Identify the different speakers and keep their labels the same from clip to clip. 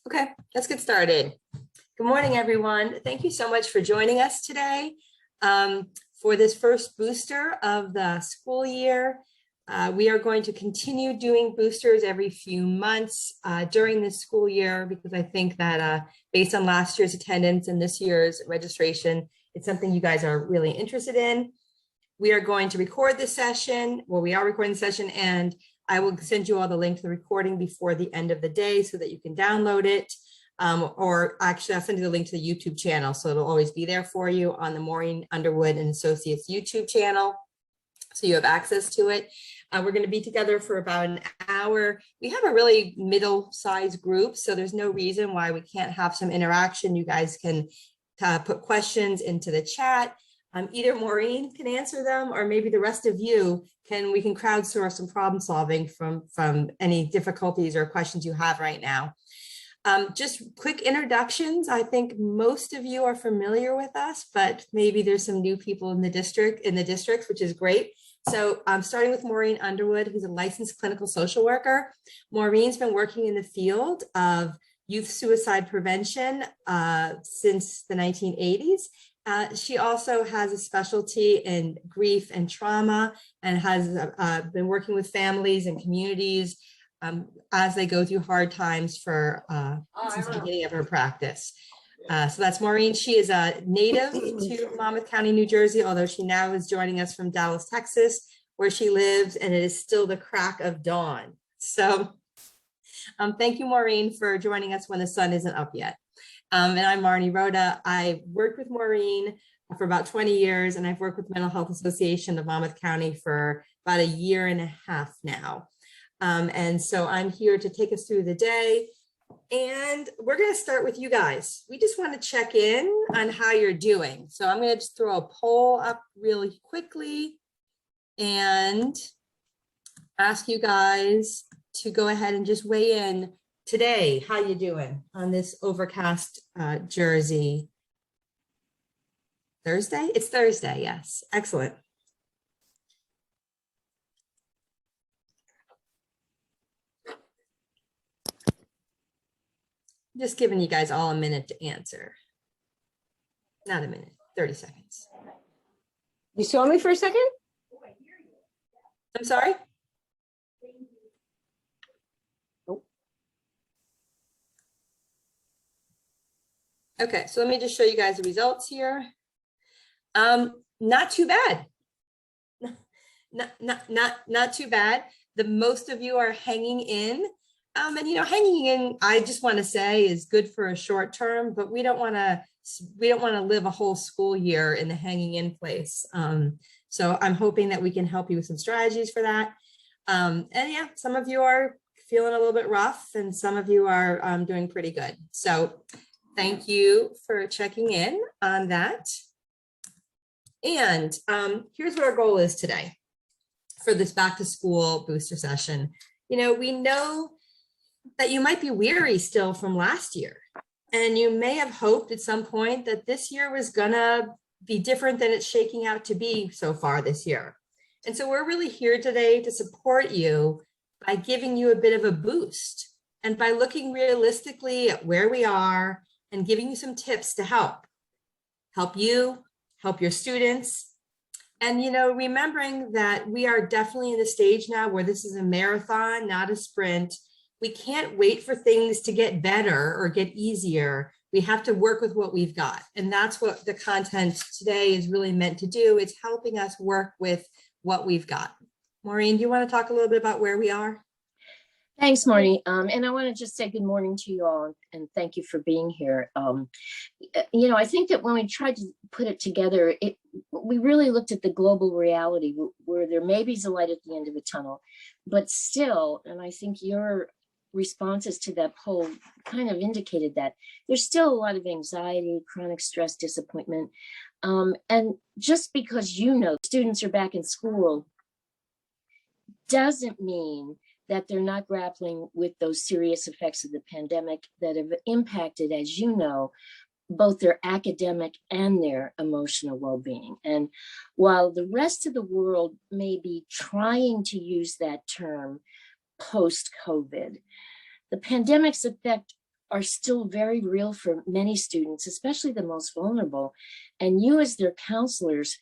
Speaker 1: Okay, let's get started. Good morning, everyone. Thank you so much for joining us today for this first booster of the school year. We are going to continue doing boosters every few months during this school year because I think that based on last year's attendance and this year's registration, it's something you guys are really interested in. We are going to record this session. Well, we are recording the session, and I will send you all the link to the recording before the end of the day so that you can download it. Or actually, I'll send you the link to the YouTube channel, so it'll always be there for you on the Maureen Underwood and Associates YouTube channel, so you have access to it. We're going to be together for about an hour. We have a really middle-sized group, so there's no reason why we can't have some interaction. You guys can put questions into the chat. Either Maureen can answer them, or maybe the rest of you we can crowdsource some problem solving from any difficulties or questions you have right now. Just quick introductions. I think most of you are familiar with us, but maybe there's some new people in the districts, which is great. So I'm starting with Maureen Underwood, who's a licensed clinical social worker. Maureen's been working in the field of youth suicide prevention since the 1980s. She also has a specialty in grief and trauma and has been working with families and communities as they go through hard times since the beginning of her practice. So that's Maureen. She is a native to Monmouth County, New Jersey, although she now is joining us from Dallas, Texas, where she lives, and it is still the crack of dawn. So thank you, Maureen, for joining us when the sun isn't up yet. And I'm Marney Rohda. I worked with Maureen for about 20 years, and I've worked with Mental Health Association of Monmouth County for about a year and a half now. And so I'm here to take us through the day. And we're going to start with you guys. We just want to check in on how you're doing. So I'm going to just throw a poll up really quickly and ask you guys to go ahead and just weigh in today. How you doing on this overcast Jersey? Thursday? It's Thursday, yes. Excellent. Just giving you guys all a minute to answer. Not a minute, 30 seconds.
Speaker 2: You saw me for a second?
Speaker 1: I'm sorry?
Speaker 2: Nope.
Speaker 1: Okay, so let me just show you guys the results here. Not too bad. Not too bad. The most of you are hanging in. And hanging in, I just want to say, is good for a short term, but we don't want to live a whole school year in the hanging in place. So I'm hoping that we can help you with some strategies for that. And yeah, some of you are feeling a little bit rough, and some of you are doing pretty good. So thank you for checking in on that. And here's what our goal is today for this back to school booster session. We know that you might be weary still from last year, and you may have hoped at some point that this year was gonna be different than it's shaking out to be so far this year. And so we're really here today to support you by giving you a bit of a boost and by looking realistically at where we are and giving you some tips to help you, help your students. And, remembering that we are definitely in the stage now where this is a marathon, not a sprint. We can't wait for things to get better or get easier. We have to work with what we've got. And that's what the content today is really meant to do. It's helping us work with what we've got. Maureen, do you want to talk a little bit about where we are?
Speaker 2: Thanks, Marnie. And I want to just say good morning to you all and thank you for being here. I think that when we tried to put it together, we really looked at the global reality where there may be a light at the end of the tunnel, but still, and I think your responses to that poll kind of indicated that there's still a lot of anxiety, chronic stress, disappointment. And just because students are back in school doesn't mean that they're not grappling with those serious effects of the pandemic that have impacted, as you know, both their academic and their emotional well-being. And while the rest of the world may be trying to use that term post-COVID, the pandemic's effect are still very real for many students, especially the most vulnerable. And you as their counselors,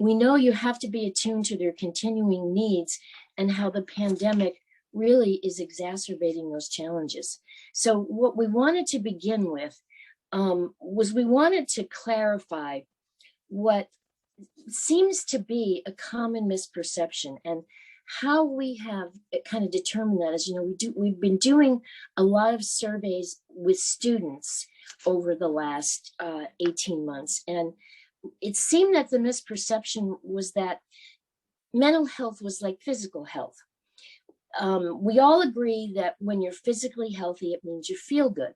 Speaker 2: we know you have to be attuned to their continuing needs and how the pandemic really is exacerbating those challenges. So what we wanted to begin with was we wanted to clarify what seems to be a common misperception, and how we have kind of determined that is, we've been doing a lot of surveys with students over the last 18 months, and it seemed that the misperception was that mental health was like physical health. We all agree that when you're physically healthy, it means you feel good.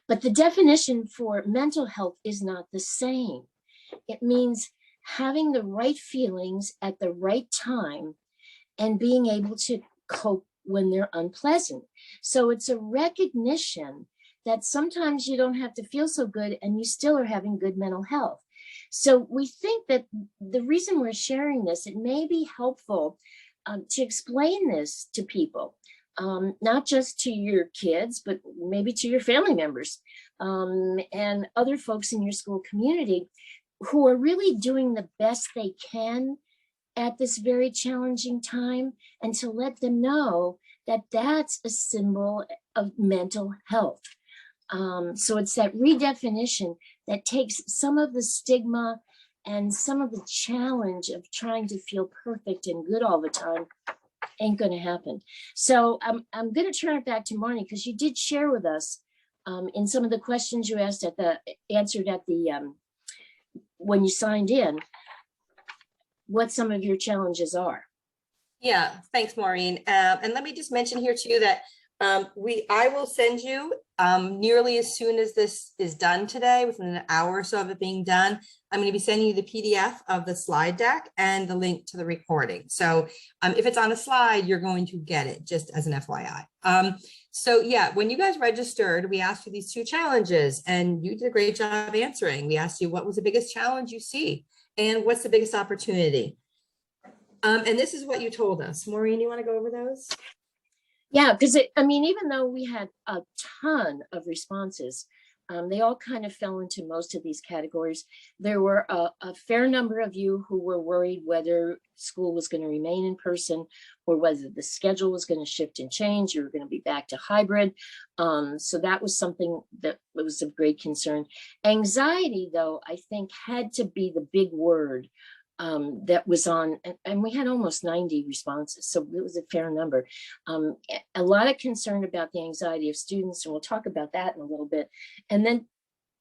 Speaker 2: But the definition for mental health is not the same. It means having the right feelings at the right time and being able to cope when they're unpleasant. So it's a recognition that sometimes you don't have to feel so good and you still are having good mental health. So we think that the reason we're sharing this, it may be helpful to explain this to people, not just to your kids, but maybe to your family members and other folks in your school community who are really doing the best they can at this very challenging time, and to let them know that that's a symbol of mental health. So it's that redefinition that takes some of the stigma and some of the challenge of trying to feel perfect and good all the time ain't going to happen. So I'm going to turn it back to Marnie, because you did share with us in some of the questions you answered at the when you signed in, what some of your challenges are.
Speaker 1: Yeah, thanks, Maureen. And let me just mention here too that I will send you nearly as soon as this is done today, within an hour or so of it being done, I'm going to be sending you the PDF of the slide deck and the link to the recording. So if it's on a slide, you're going to get it, just as an FYI. So yeah, when you guys registered, we asked you these two challenges and you did a great job answering. We asked you what was the biggest challenge you see and what's the biggest opportunity. And this is what you told us. Maureen, you want to go over those?
Speaker 2: Yeah, because even though we had a ton of responses, they all kind of fell into most of these categories. There were a fair number of you who were worried whether school was going to remain in person or whether the schedule was going to shift and change. You were going to be back to hybrid. So that was something that was of great concern. Anxiety, though, I think had to be the big word that was on, and we had almost 90 responses, so it was a fair number. A lot of concern about the anxiety of students, and we'll talk about that in a little bit. And then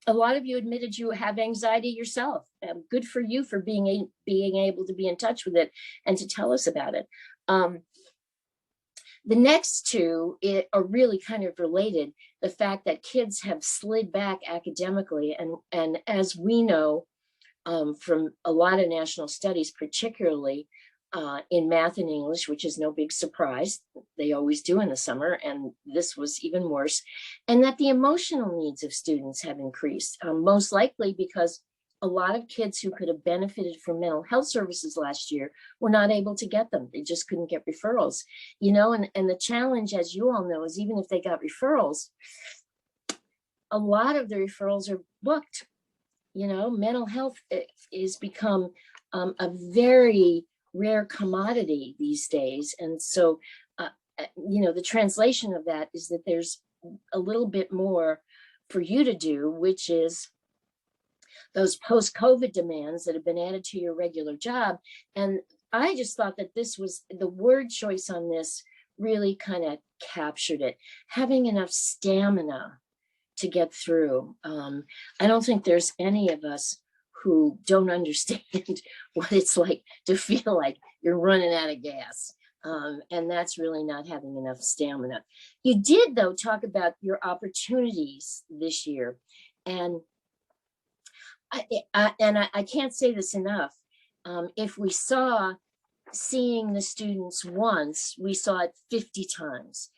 Speaker 2: a lot of you admitted you have anxiety yourself. Good for you for being able to be in touch with it and to tell us about it. The next two are really kind of related. The fact that kids have slid back academically, and as we know, from a lot of national studies, particularly in math and English, which is no big surprise. They always do in the summer, and this was even worse. And that the emotional needs of students have increased, most likely because a lot of kids who could have benefited from mental health services last year were not able to get them. They just couldn't get referrals, and the challenge, as you all know, is even if they got referrals, a lot of the referrals are booked. Mental health is become a very rare commodity these days. And so, the translation of that is that there's a little bit more for you to do, which is those post-COVID demands that have been added to your regular job. And I just thought that this was the word choice on this really kind of captured it. Having enough stamina to get through. I don't think there's any of us who don't understand what it's like to feel like you're running out of gas. And that's really not having enough stamina. You did, though, talk about your opportunities this year. And I can't say this enough. If we saw seeing the students once, we saw it 50 times.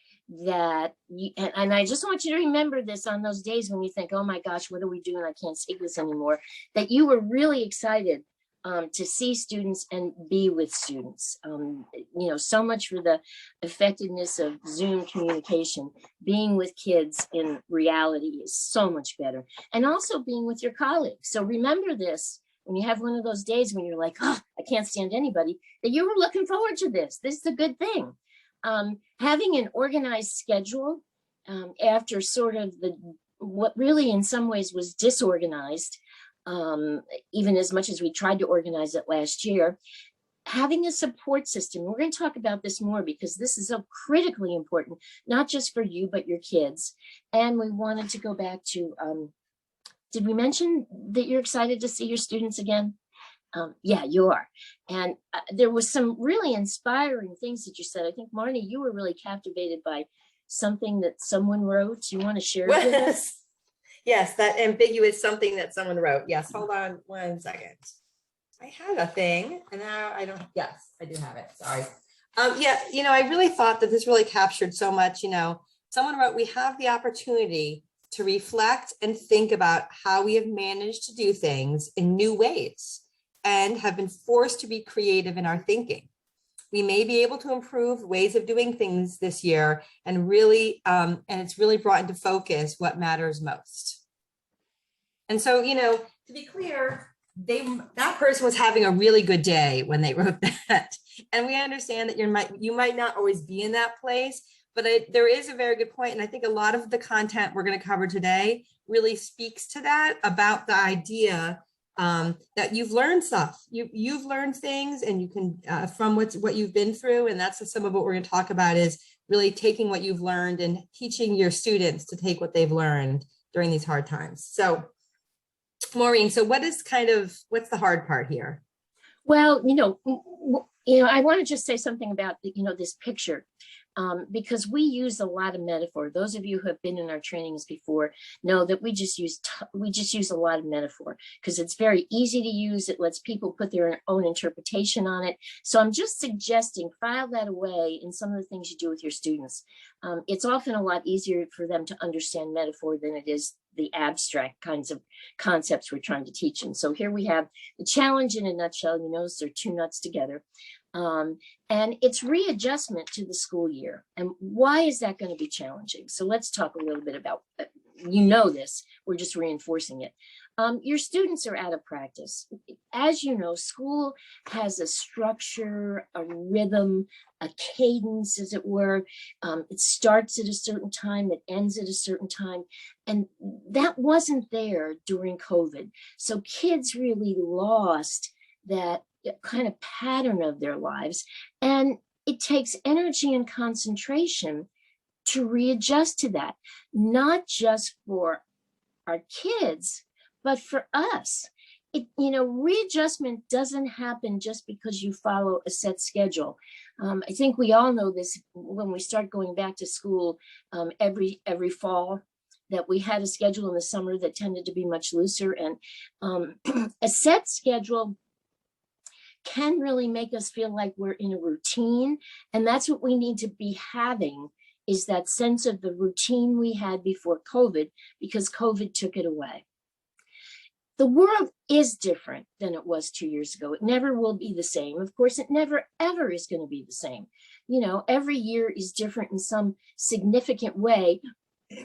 Speaker 2: And I just want you to remember this on those days when you think, oh my gosh, what are we doing? I can't say this anymore. That you were really excited to see students and be with students. So much for the effectiveness of Zoom communication. Being with kids in reality is so much better. And also being with your colleagues. So remember this, when you have one of those days when you're like, oh, I can't stand anybody, that you were looking forward to this. This is a good thing. Having an organized schedule after sort of what really in some ways was disorganized, even as much as we tried to organize it last year, having a support system. We're going to talk about this more because this is so critically important, not just for you, but your kids. And we wanted to go back to, did we mention that you're excited to see your students again? Yeah, you are. And there was some really inspiring things that you said. I think, Marnie, you were really captivated by something that someone wrote. You want to share it with us?
Speaker 1: Yes, that ambiguous something that someone wrote. Yes, hold on 1 second. I had a thing and now I don't. Yes, I do have it. Sorry. Yeah, I really thought that this really captured so much. Someone wrote, we have the opportunity to reflect and think about how we have managed to do things in new ways and have been forced to be creative in our thinking. We may be able to improve ways of doing things this year and really, and it's really brought into focus what matters most. And so, to be clear, that person was having a really good day when they wrote that. And we understand that you might not always be in that place, but there is a very good point. And I think a lot of the content we're going to cover today really speaks to that, about the idea that you've learned stuff. You've learned things, and you can from what you've been through, and that's some of what we're going to talk about, is really taking what you've learned and teaching your students to take what they've learned during these hard times. So, Maureen, so what's the hard part here?
Speaker 2: Well, I want to just say something about this picture. Because we use a lot of metaphor. Those of you who have been in our trainings before know that we just use a lot of metaphor because it's very easy to use. It lets people put their own interpretation on it. So I'm just suggesting file that away in some of the things you do with your students. It's often a lot easier for them to understand metaphor than it is the abstract kinds of concepts we're trying to teach them. So here we have the challenge in a nutshell. You notice they're two nuts together. And it's readjustment to the school year. And why is that going to be challenging? So let's talk a little bit about, this, we're just reinforcing it. Your students are out of practice. As you know, school has a structure, a rhythm, a cadence, as it were. It starts at a certain time, it ends at a certain time. And that wasn't there during COVID. So kids really lost that kind of pattern of their lives. And it takes energy and concentration to readjust to that, not just for our kids, but for us. Readjustment doesn't happen just because you follow a set schedule. I think we all know this when we start going back to school every fall, that we had a schedule in the summer that tended to be much looser. And a set schedule can really make us feel like we're in a routine. And that's what we need to be having, is that sense of the routine we had before COVID, because COVID took it away. The world is different than it was 2 years ago. It never will be the same. Of course, it never, ever is going to be the same. Every year is different in some significant way.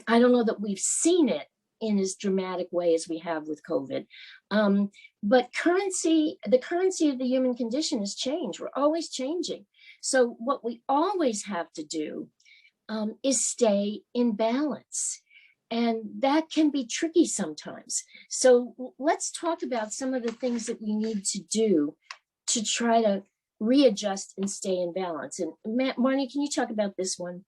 Speaker 2: I don't know that we've seen it in as dramatic way as we have with COVID. But the currency of the human condition has changed. We're always changing. So what we always have to do is stay in balance. And that can be tricky sometimes. So let's talk about some of the things that we need to do to try to readjust and stay in balance. And Marnie, can you talk about this one?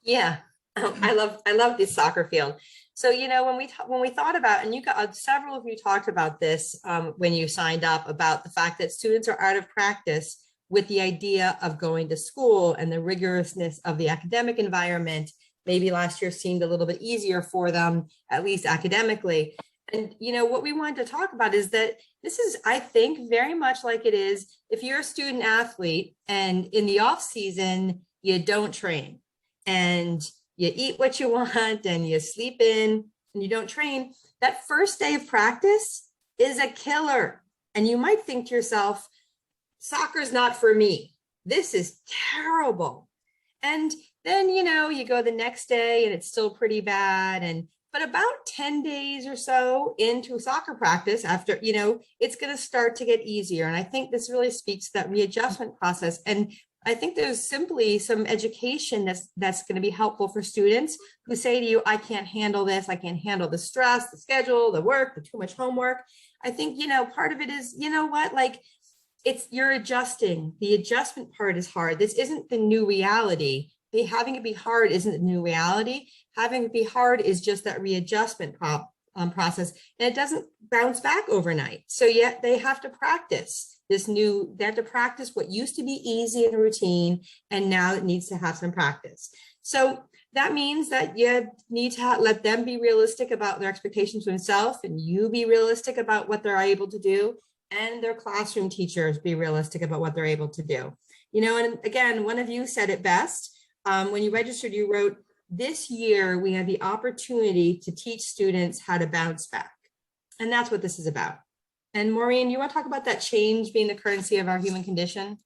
Speaker 1: Yeah, I love this soccer field. So, when we thought about, and you got several of you talked about this when you signed up, about the fact that students are out of practice with the idea of going to school and the rigorousness of the academic environment. Maybe last year seemed a little bit easier for them, at least academically. And, what we wanted to talk about is that this is, I think, very much like it is if you're a student athlete and in the off season, you don't train and you eat what you want and you sleep in and you don't train. That first day of practice is a killer. And you might think to yourself, soccer's not for me. This is terrible. And then, you go the next day and it's still pretty bad. But about 10 days or so into soccer practice after, it's going to start to get easier. And I think this really speaks to that readjustment process. And I think there's simply some education that's going to be helpful for students who say to you, I can't handle this. I can't handle the stress, the schedule, the work, the too much homework. I think, part of it is, like you're adjusting. The adjustment part is hard. This isn't the new reality. Having it be hard isn't the new reality. Having it be hard is just that readjustment process, and it doesn't bounce back overnight. So yet they have to practice they have to practice what used to be easy and routine, and now it needs to have some practice. So that means that you need to let them be realistic about their expectations for themselves, and you be realistic about what they're able to do, and their classroom teachers be realistic about what they're able to do. And again, one of you said it best. When you registered, you wrote, this year we have the opportunity to teach students how to bounce back. And that's what this is about. And Maureen, you want to talk about that change being the currency of our human condition?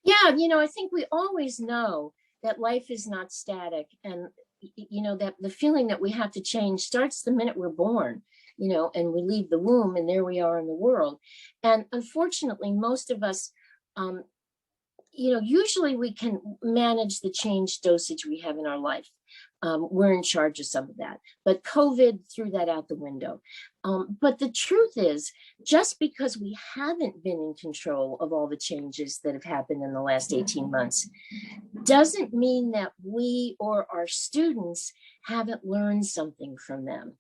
Speaker 2: Yeah, I think we always know that life is not static. And, that the feeling that we have to change starts the minute we're born, and we leave the womb and there we are in the world. And unfortunately, most of us, usually we can manage the change dosage we have in our life. We're in charge of some of that, but COVID threw that out the window. But the truth is, just because we haven't been in control of all the changes that have happened in the last 18 months, doesn't mean that we or our students haven't learned something from them.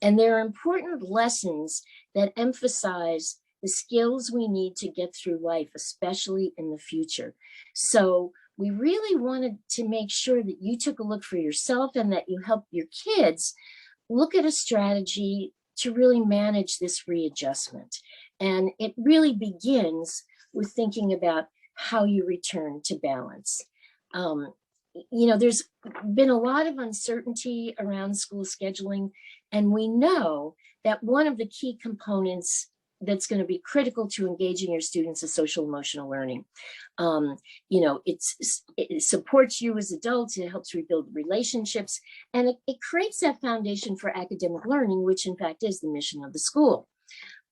Speaker 2: And there are important lessons that emphasize the skills we need to get through life, especially in the future. So we really wanted to make sure that you took a look for yourself and that you help your kids look at a strategy to really manage this readjustment. And it really begins with thinking about how you return to balance. There's been a lot of uncertainty around school scheduling, and we know that one of the key components that's going to be critical to engaging your students is social emotional learning. It supports you as adults, it helps rebuild relationships, and it creates that foundation for academic learning, which in fact is the mission of the school.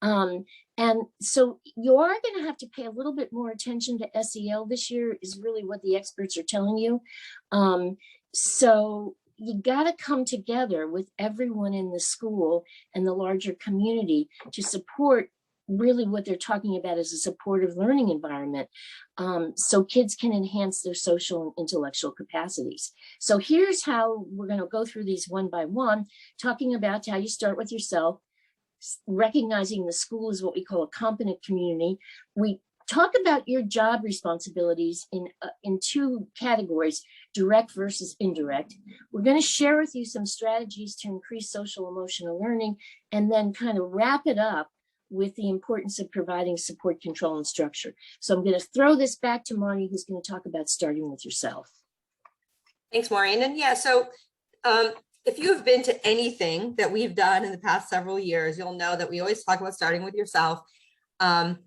Speaker 2: And so you are going to have to pay a little bit more attention to SEL this year, is really what the experts are telling you. So you got to come together with everyone in the school and the larger community to support really what they're talking about as a supportive learning environment, so kids can enhance their social and intellectual capacities. So here's how we're going to go through these one by one, talking about how you start with yourself, recognizing the school is what we call a competent community. We talk about your job responsibilities in two categories, direct versus indirect. We're going to share with you some strategies to increase social emotional learning, and then kind of wrap it up with the importance of providing support, control, and structure. So I'm going to throw this back to Marnie, who's going to talk about starting with yourself.
Speaker 1: Thanks, Maureen. And yeah, so if you have been to anything that we've done in the past several years, you'll know that we always talk about starting with yourself. And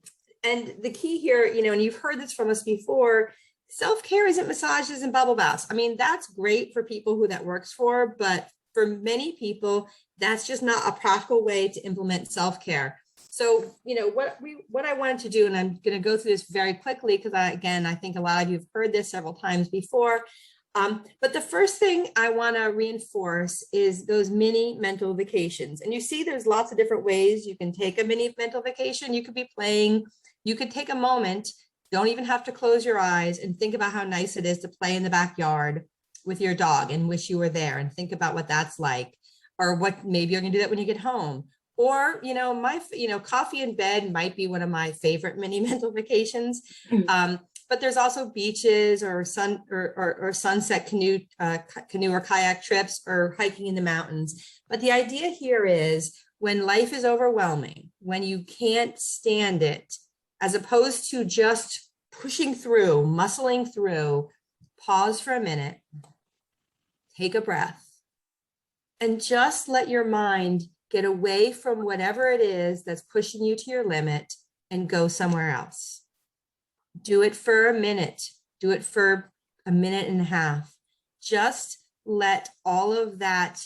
Speaker 1: the key here, and you've heard this from us before, self-care isn't massages and bubble baths. I mean, that's great for people who that works for, but for many people, that's just not a practical way to implement self-care. So, what I wanted to do, and I'm going to go through this very quickly because I think a lot of you have heard this several times before. But the first thing I want to reinforce is those mini mental vacations. And you see, there's lots of different ways you can take a mini mental vacation. You could be playing, you could take a moment, don't even have to close your eyes, and think about how nice it is to play in the backyard with your dog and wish you were there, and think about what that's like, or what maybe you're going to do that when you get home. Or, coffee in bed might be one of my favorite mini mental vacations. But there's also beaches or sunset canoe or kayak trips, or hiking in the mountains. But the idea here is, when life is overwhelming, when you can't stand it, as opposed to just pushing through, muscling through, pause for a minute, take a breath, and just let your mind get away from whatever it is that's pushing you to your limit, and go somewhere else. Do it for a minute. Do it for a minute and a half. Just let all of that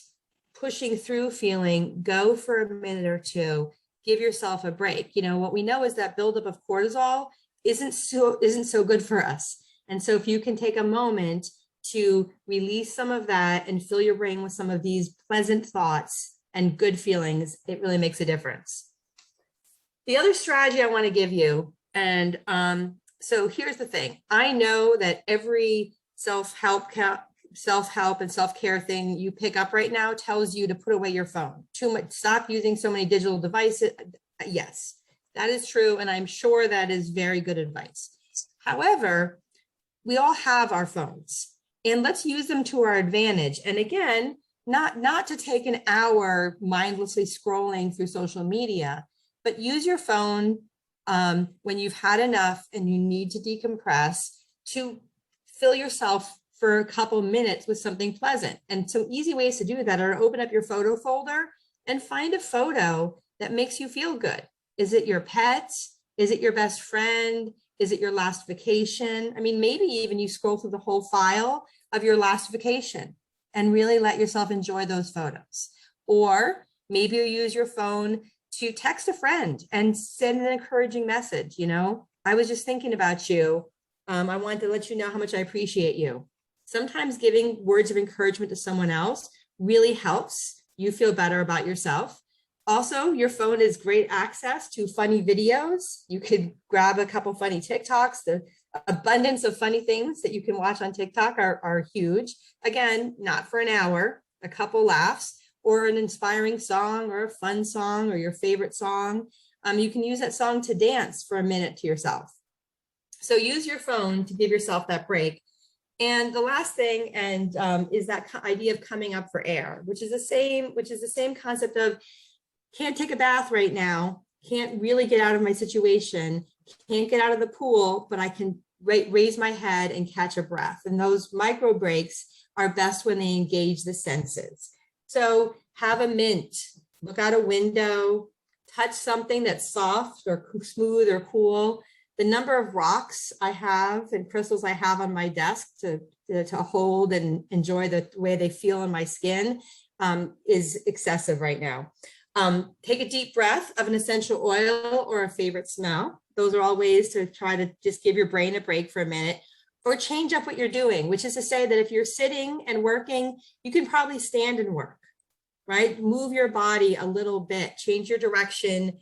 Speaker 1: pushing through feeling go for a minute or two. Give yourself a break. You know, what we know is that buildup of cortisol isn't so good for us. And so if you can take a moment to release some of that and fill your brain with some of these pleasant thoughts and good feelings, it really makes a difference. The other strategy I want to give you, and so here's the thing. I know that every self-help and self-care thing you pick up right now tells you to put away your phone. Too much, stop using so many digital devices. Yes, that is true. And I'm sure that is very good advice. However, we all have our phones and let's use them to our advantage. And again, not to take an hour mindlessly scrolling through social media, but use your phone when you've had enough and you need to decompress, to fill yourself for a couple minutes with something pleasant. And some easy ways to do that are to open up your photo folder and find a photo that makes you feel good. Is it your pet? Is it your best friend? Is it your last vacation? I mean, maybe even you scroll through the whole file of your last vacation and really let yourself enjoy those photos. Or maybe you use your phone to text a friend and send an encouraging message. You know, I was just thinking about you. I wanted to let you know how much I appreciate you. Sometimes giving words of encouragement to someone else really helps you feel better about yourself. Also, your phone is great access to funny videos. You could grab a couple funny TikToks. The abundance of funny things that you can watch on TikTok are huge. Again, not for an hour, a couple laughs, or an inspiring song or a fun song or your favorite song. You can use that song to dance for a minute to yourself. So use your phone to give yourself that break. And the last thing is that idea of coming up for air, which is the same concept of can't take a bath right now, can't really get out of my situation, can't get out of the pool, but I can raise my head and catch a breath. And those micro breaks are best when they engage the senses. So have a mint, look out a window, touch something that's soft or smooth or cool. The number of rocks I have and crystals I have on my desk to hold and enjoy the way they feel on my skin is excessive right now. Take a deep breath of an essential oil or a favorite smell. Those are all ways to try to just give your brain a break for a minute, or change up what you're doing, which is to say that if you're sitting and working, you can probably stand and work, right? Move your body a little bit, change your direction,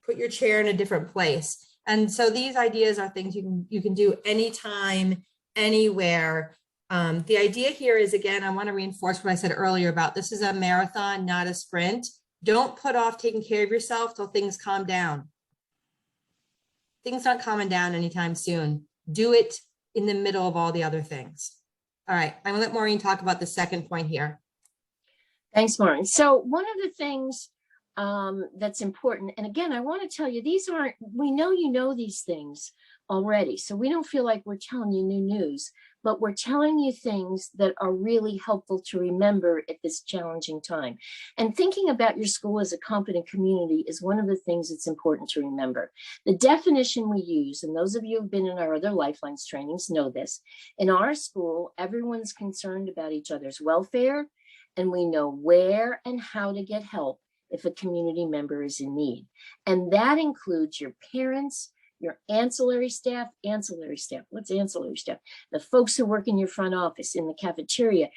Speaker 1: put your chair in a different place. And so these ideas are things you can do anytime, anywhere. The idea here is, again, I want to reinforce what I said earlier about this is a marathon, not a sprint. Don't put off taking care of yourself till things calm down. Things not calming down anytime soon. Do it in the middle of all the other things. All right, I'm gonna let Maureen talk about the second point here.
Speaker 2: Thanks, Maureen. So one of the things that's important, and again, I want to tell you, we know you know these things already, so we don't feel like we're telling you new news, but we're telling you things that are really helpful to remember at this challenging time. And thinking about your school as a competent community is one of the things that's important to remember. The definition we use, and those of you who've been in our other Lifelines trainings know this, in our school, everyone's concerned about each other's welfare, and we know where and how to get help if a community member is in need. And that includes your parents, your ancillary staff. What's ancillary staff? The folks who work in your front office, in the cafeteria,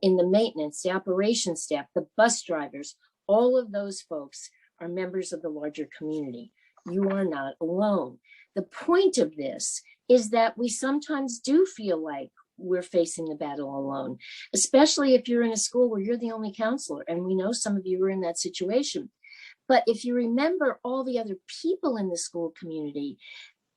Speaker 2: in the maintenance, the operations staff, the bus drivers. All of those folks are members of the larger community. You are not alone. The point of this is that we sometimes do feel like we're facing the battle alone, especially if you're in a school where you're the only counselor. And we know some of you are in that situation. But if you remember all the other people in the school community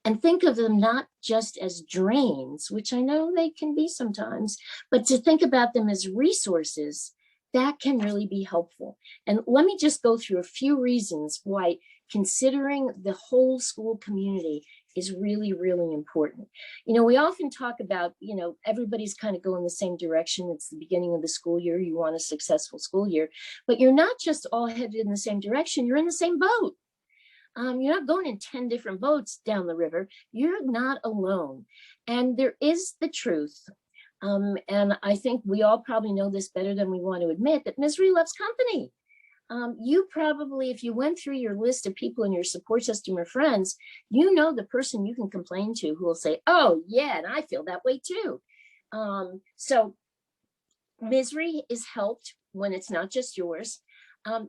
Speaker 2: and think of them not just as drains, which I know they can be sometimes, but to think about them as resources, that can really be helpful. And let me just go through a few reasons why considering the whole school community is really, really important. You know, we often talk about, you know, everybody's kind of going the same direction. It's the beginning of the school year. You want a successful school year, but you're not just all headed in the same direction. You're in the same boat. You're not going in 10 different boats down the river. You're not alone. And there is the truth. And I think we all probably know this better than we want to admit, that misery loves company. You probably, if you went through your list of people in your support system or friends, you know the person you can complain to who will say, oh yeah, and I feel that way too. So misery is helped when it's not just yours.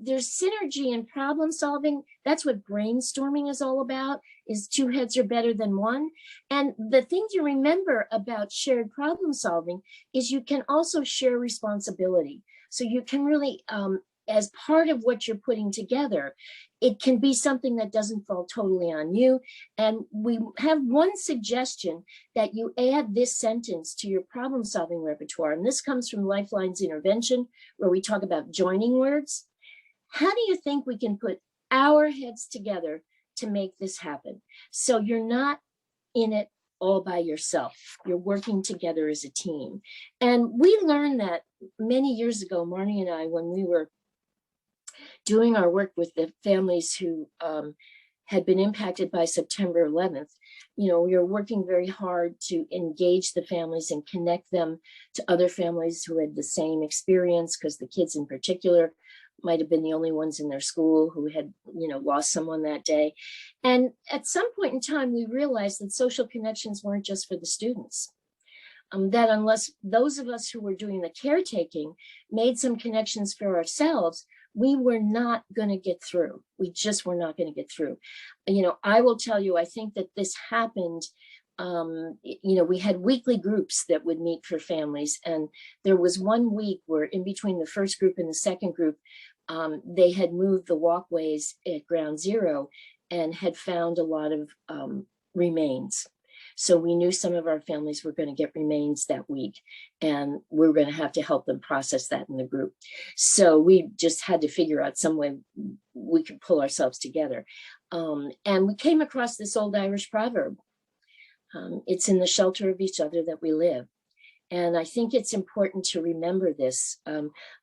Speaker 2: There's synergy in problem solving. That's what brainstorming is all about, is two heads are better than one. And the thing to remember about shared problem solving is you can also share responsibility. So you can really, as part of what you're putting together, it can be something that doesn't fall totally on you. And we have one suggestion, that you add this sentence to your problem solving repertoire. And this comes from Lifelines intervention, where we talk about joining words. How do you think we can put our heads together to make this happen? So you're not in it all by yourself. You're working together as a team. And we learned that many years ago, Marnie and I, when we were doing our work with the families who had been impacted by September 11th, we were working very hard to engage the families and connect them to other families who had the same experience, because the kids in particular might have been the only ones in their school who had, lost someone that day. And at some point in time, we realized that social connections weren't just for the students. That unless those of us who were doing the caretaking made some connections for ourselves, we were not going to get through. We just were not going to get through. I will tell you, I think that this happened. We had weekly groups that would meet for families. And there was one week where in between the first group and the second group, they had moved the walkways at ground zero and had found a lot of remains. So we knew some of our families were going to get remains that week, and we were going to have to help them process that in the group. So we just had to figure out some way we could pull ourselves together. And we came across this old Irish proverb. It's in the shelter of each other that we live. And I think it's important to remember this.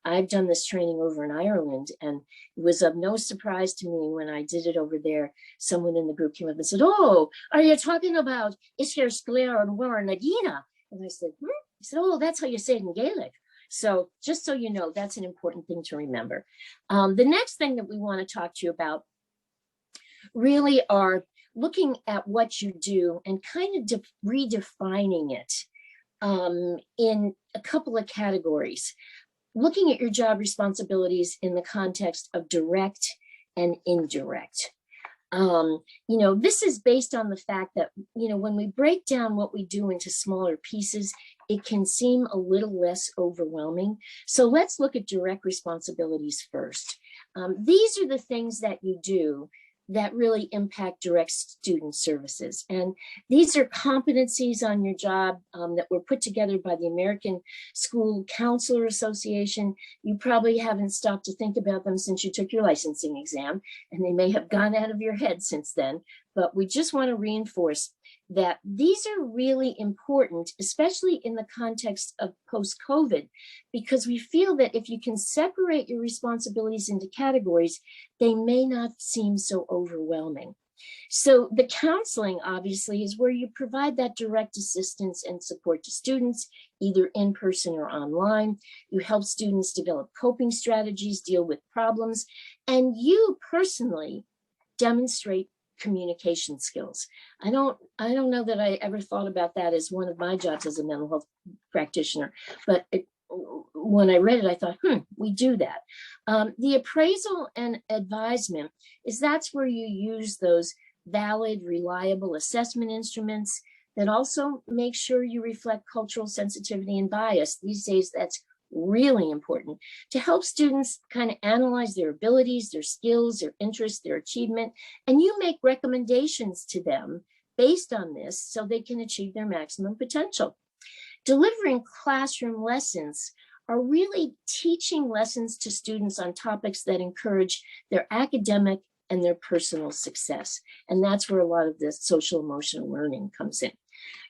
Speaker 2: I've done this training over in Ireland, and it was of no surprise to me when I did it over there. Someone in the group came up and said, oh, are you talking about Isir Scléir and War Nagina? And I said, He said, oh, that's how you say it in Gaelic. So just so you know, that's an important thing to remember. The next thing that we want to talk to you about really are looking at what you do and kind of redefining it. In a couple of categories, looking at your job responsibilities in the context of direct and indirect. This is based on the fact that, when we break down what we do into smaller pieces, it can seem a little less overwhelming. So let's look at direct responsibilities first. These are the things that you do that really impact direct student services. And these are competencies on your job that were put together by the American School Counselor Association. You probably haven't stopped to think about them since you took your licensing exam, and they may have gone out of your head since then, but we just want to reinforce that these are really important, especially in the context of post-COVID, because we feel that if you can separate your responsibilities into categories, they may not seem so overwhelming. So the counseling, obviously, is where you provide that direct assistance and support to students, either in person or online. You help students develop coping strategies, deal with problems, and you personally demonstrate communication skills. I don't know that I ever thought about that as one of my jobs as a mental health practitioner, but when I read it, I thought, we do that. The appraisal and advisement that's where you use those valid, reliable assessment instruments that also make sure you reflect cultural sensitivity and bias. These days, that's really important to help students kind of analyze their abilities, their skills, their interests, their achievement, and you make recommendations to them based on this so they can achieve their maximum potential. Delivering classroom lessons are really teaching lessons to students on topics that encourage their academic and their personal success. And that's where a lot of this social emotional learning comes in.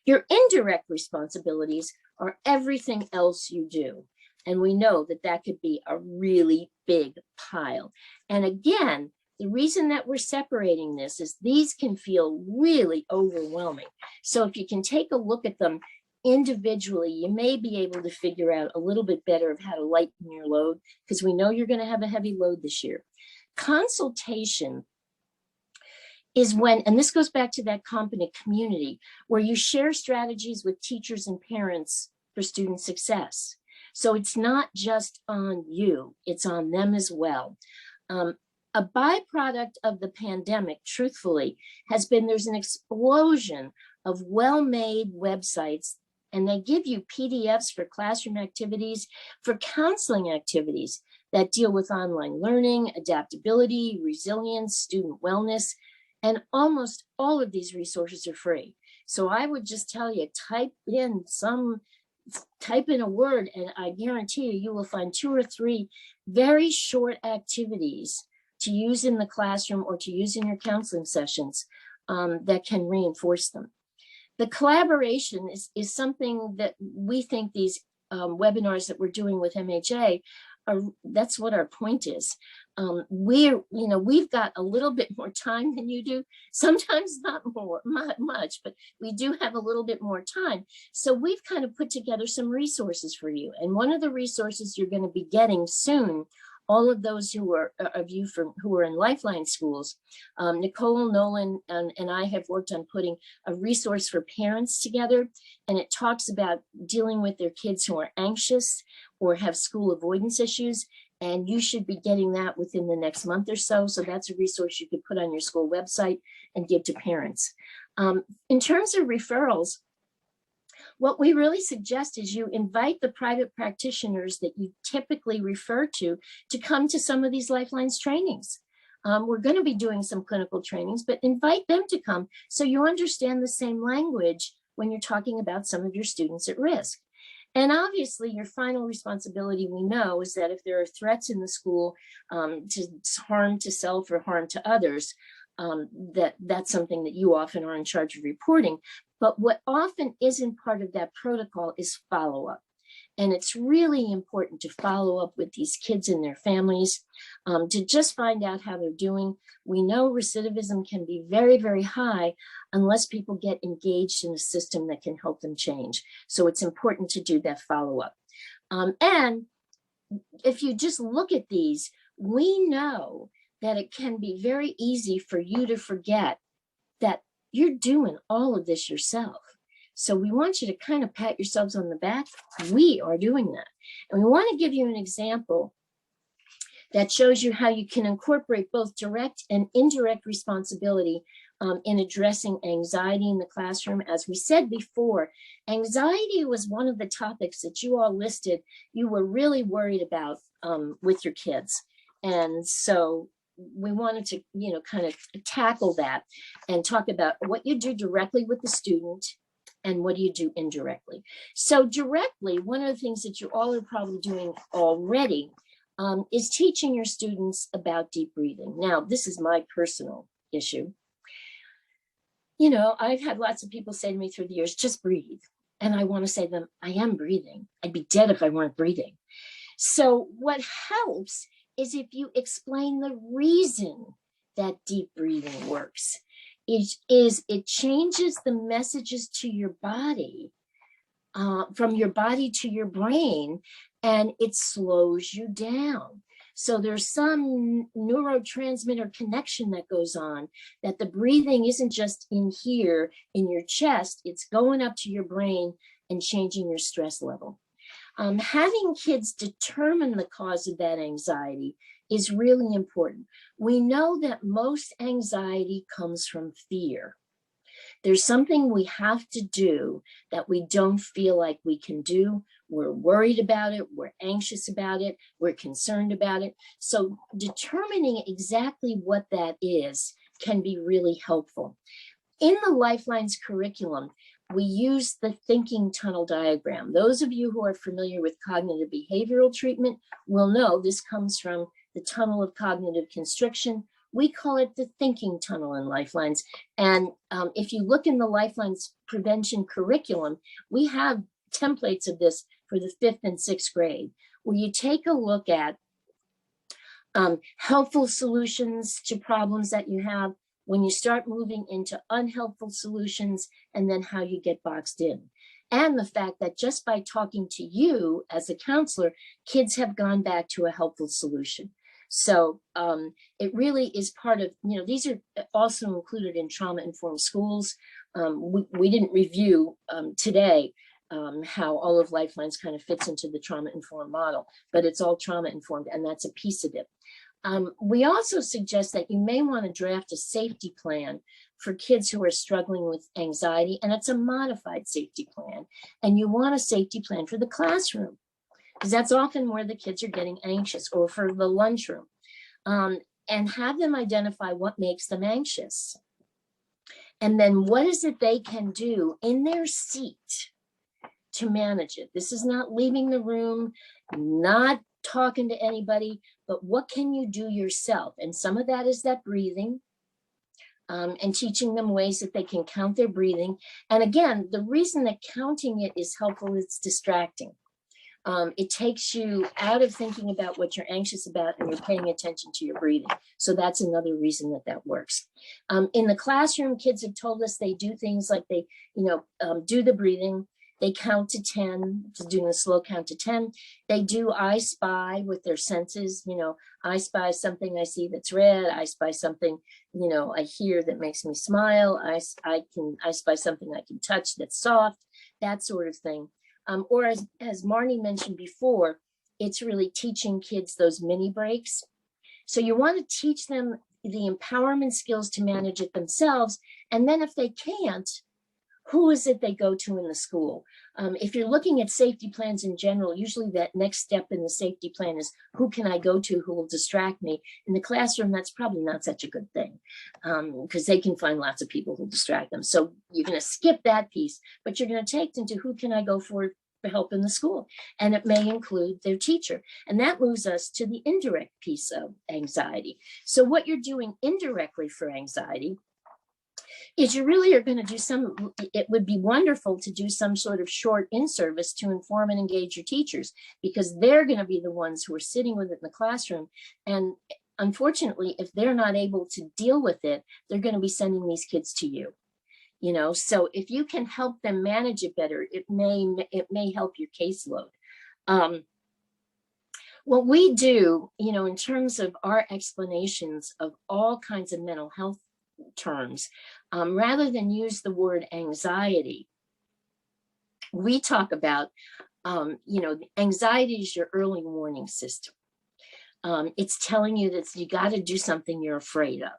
Speaker 2: Your indirect responsibilities are everything else you do. And we know that that could be a really big pile. And again, The reason that we're separating this is these can feel really overwhelming. So if you can take a look at them individually, you may be able to figure out a little bit better of how to lighten your load, because we know you're going to have a heavy load this year. Consultation is when, and this goes back to that competent community, where you share strategies with teachers and parents for student success. So it's not just on you, it's on them as well. A byproduct of the pandemic, truthfully, has been there's an explosion of well-made websites, and they give you PDFs for classroom activities, for counseling activities that deal with online learning, adaptability, resilience, student wellness, and almost all of these resources are free. So I would just tell you, type in a word, and I guarantee you will find 2 or 3 very short activities to use in the classroom or to use in your counseling sessions that can reinforce them. The collaboration is something that we think these webinars that we're doing with MHA that's what our point is. We've got a little bit more time than you do, sometimes not much, but we do have a little bit more time. So we've kind of put together some resources for you. And one of the resources you're going to be getting soon, all of those who are who are in Lifeline schools, Nicole Nolan and I have worked on putting a resource for parents together, and it talks about dealing with their kids who are anxious or have school avoidance issues, and you should be getting that within the next month or so. So that's a resource you could put on your school website and give to parents. In terms of referrals, what we really suggest is you invite the private practitioners that you typically refer to come to some of these Lifelines trainings. We're going to be doing some clinical trainings, but invite them to come so you understand the same language when you're talking about some of your students at risk. And obviously, your final responsibility, we know, is that if there are threats in the school to harm to self or harm to others, that's something that you often are in charge of reporting. But what often isn't part of that protocol is follow-up. And it's really important to follow up with these kids and their families to just find out how they're doing. We know recidivism can be very, very high unless people get engaged in a system that can help them change. So it's important to do that follow-up. And if you just look at these, we know that it can be very easy for you to forget that you're doing all of this yourself. So we want you to kind of pat yourselves on the back. We are doing that. And we want to give you an example that shows you how you can incorporate both direct and indirect responsibility in addressing anxiety in the classroom. As we said before, anxiety was one of the topics that you all listed you were really worried about with your kids. And so we wanted to, kind of tackle that and talk about what you do directly with the student and what do you do indirectly. So directly, one of the things that you all are probably doing already is teaching your students about deep breathing. Now, this is my personal issue. I've had lots of people say to me through the years, just breathe. And I want to say to them, I am breathing. I'd be dead if I weren't breathing. So what helps is if you explain the reason that deep breathing works. It changes the messages to your body, from your body to your brain, and it slows you down. So there's some neurotransmitter connection that goes on, that the breathing isn't just in here in your chest, it's going up to your brain and changing your stress level. Having kids determine the cause of that anxiety is really important. We know that most anxiety comes from fear. There's something we have to do that we don't feel like we can do. We're worried about it. We're anxious about it. We're concerned about it. So determining exactly what that is can be really helpful. In the Lifelines curriculum, we use the thinking tunnel diagram. Those of you who are familiar with cognitive behavioral treatment will know this comes from the tunnel of cognitive constriction. We call it the thinking tunnel in Lifelines. And if you look in the Lifelines prevention curriculum, we have templates of this for the 5th and 6th grade, where you take a look at Helpful solutions to problems that you have, when you start moving into unhelpful solutions, and then how you get boxed in. And the fact that just by talking to you as a counselor, kids have gone back to a helpful solution. So it really is part of, these are also included in trauma-informed schools. We didn't review today how all of Lifelines kind of fits into the trauma-informed model, but it's all trauma-informed, and that's a piece of it. We also suggest that you may want to draft a safety plan for kids who are struggling with anxiety, and it's a modified safety plan. And you want a safety plan for the classroom, because that's often where the kids are getting anxious, or for the lunchroom, and have them identify what makes them anxious. And then what is it they can do in their seat to manage it? This is not leaving the room, not talking to anybody, but what can you do yourself? And some of that is that breathing, and teaching them ways that they can count their breathing. And again, the reason that counting it is helpful, it's distracting. It takes you out of thinking about what you're anxious about, and you're paying attention to your breathing. So that's another reason that works. In the classroom, kids have told us they do things like they, do the breathing. They count to 10, doing a slow count to 10. They do I spy with their senses. I spy something I see that's red. I spy something, I hear that makes me smile. I spy something I can touch that's soft, that sort of thing. Or as Marnie mentioned before, it's really teaching kids those mini breaks. So you want to teach them the empowerment skills to manage it themselves. And then if they can't, who is it they go to in the school? If you're looking at safety plans in general, usually that next step in the safety plan is, who can I go to who will distract me? In the classroom, that's probably not such a good thing, because they can find lots of people who distract them. So you're going to skip that piece, but you're going to take them to, who can I go for help in the school? And it may include their teacher. And that moves us to the indirect piece of anxiety. So what you're doing indirectly for anxiety is you really are going to do it would be wonderful to do some sort of short in-service to inform and engage your teachers, because they're going to be the ones who are sitting with it in the classroom. And unfortunately, if they're not able to deal with it, they're going to be sending these kids to you. So if you can help them manage it better, it may help your caseload. What we do, in terms of our explanations of all kinds of mental health terms, rather than use the word anxiety, we talk about, anxiety is your early warning system. It's telling you that you got to do something you're afraid of.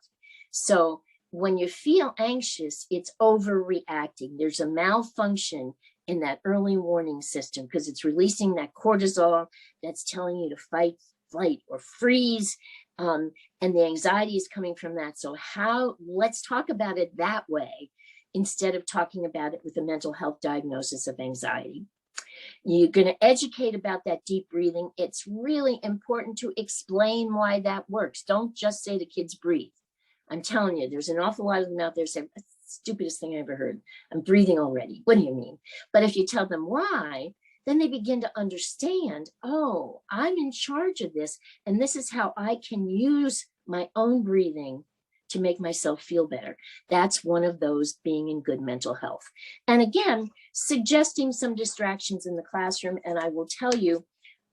Speaker 2: So when you feel anxious, it's overreacting. There's a malfunction in that early warning system, because it's releasing that cortisol that's telling you to fight, flight, or freeze. And the anxiety is coming from that. So let's talk about it that way, instead of talking about it with a mental health diagnosis of anxiety. You're going to educate about that deep breathing. It's really important to explain why that works. Don't just say to kids, breathe. I'm telling you, there's an awful lot of them out there saying, that's the stupidest thing I ever heard. I'm breathing already. What do you mean? But if you tell them why, then they begin to understand, oh, I'm in charge of this, and this is how I can use my own breathing to make myself feel better. That's one of those being in good mental health. And again, suggesting some distractions in the classroom. And I will tell you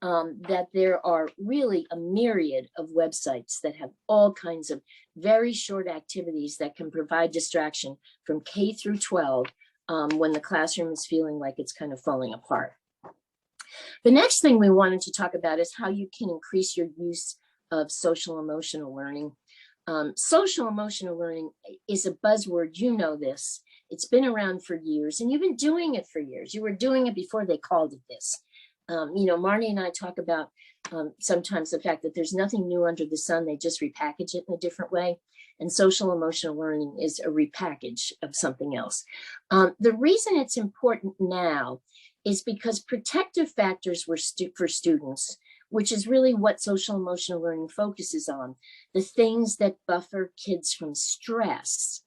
Speaker 2: that there are really a myriad of websites that have all kinds of very short activities that can provide distraction from K through 12 when the classroom is feeling like it's kind of falling apart. The next thing we wanted to talk about is how you can increase your use of social emotional learning. Social emotional learning is a buzzword, you know this. It's been around for years, and you've been doing it for years. You were doing it before they called it this. Marnie and I talk about sometimes the fact that there's nothing new under the sun. They just repackage it in a different way. And social emotional learning is a repackage of something else. The reason it's important now is because protective factors were for students, which is really what social emotional learning focuses on, the things that buffer kids from stress,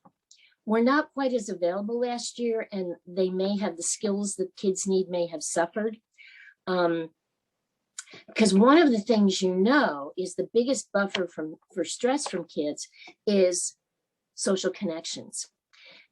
Speaker 2: were not quite as available last year, and they may have the skills that kids need may have suffered. Because one of the things is the biggest buffer for stress from kids is social connections.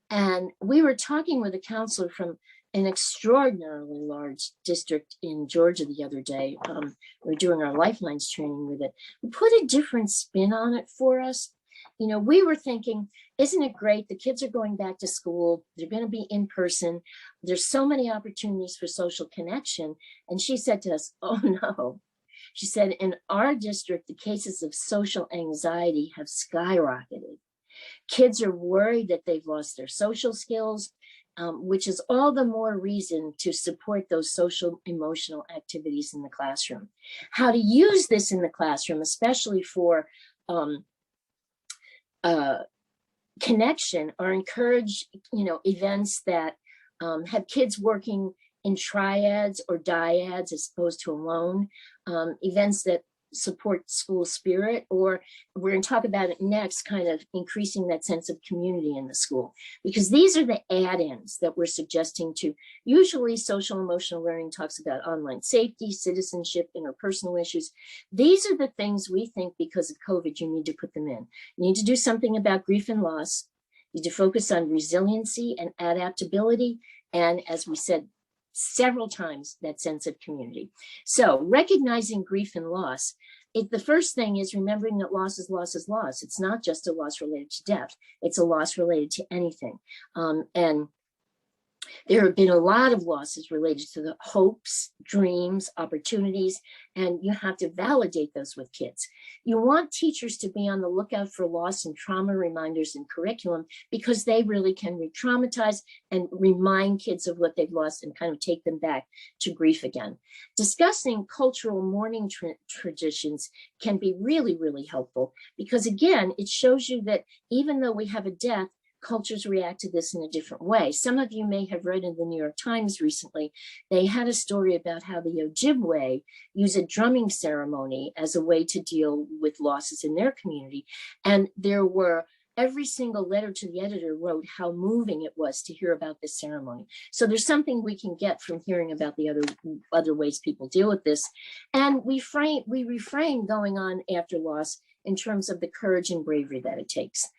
Speaker 2: And we were talking with a counselor from an extraordinarily large district in Georgia the other day. We were doing our Lifelines training with it. We put a different spin on it for us. You know, we were thinking, isn't it great? The kids are going back to school. They're going to be in person. There's so many opportunities for social connection. And she said to us, oh no. She said, in our district, the cases of social anxiety have skyrocketed. Kids are worried that they've lost their social skills, which is all the more reason to support those social emotional activities in the classroom. How to use this in the classroom, especially for connection, or encourage, events that have kids working in triads or dyads as opposed to alone, events that support school spirit, or we're going to talk about it next, kind of increasing that sense of community in the school, because these are the add-ins that we're suggesting to. Usually social emotional learning talks about online safety, citizenship, interpersonal issues. These are the things we think because of COVID you need to put them in. You need to do something about grief and loss. You need to focus on resiliency and adaptability, and as we said several times, that sense of community. So recognizing grief and loss, the first thing is remembering that loss is loss is loss. It's not just a loss related to death. It's a loss related to anything. And there have been a lot of losses related to the hopes, dreams, opportunities, and you have to validate those with kids. You want teachers to be on the lookout for loss and trauma reminders in curriculum, because they really can re-traumatize and remind kids of what they've lost and kind of take them back to grief again. Discussing cultural mourning traditions can be really, really helpful, because again, it shows you that even though we have a death, cultures react to this in a different way. Some of you may have read in the New York Times recently, they had a story about how the Ojibwe use a drumming ceremony as a way to deal with losses in their community. And there were, every single letter to the editor wrote how moving it was to hear about this ceremony. So there's something we can get from hearing about the other ways people deal with this. And we refrain going on after loss in terms of the courage and bravery that it takes.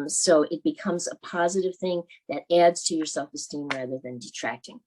Speaker 2: So it becomes a positive thing that adds to your self-esteem rather than detracting.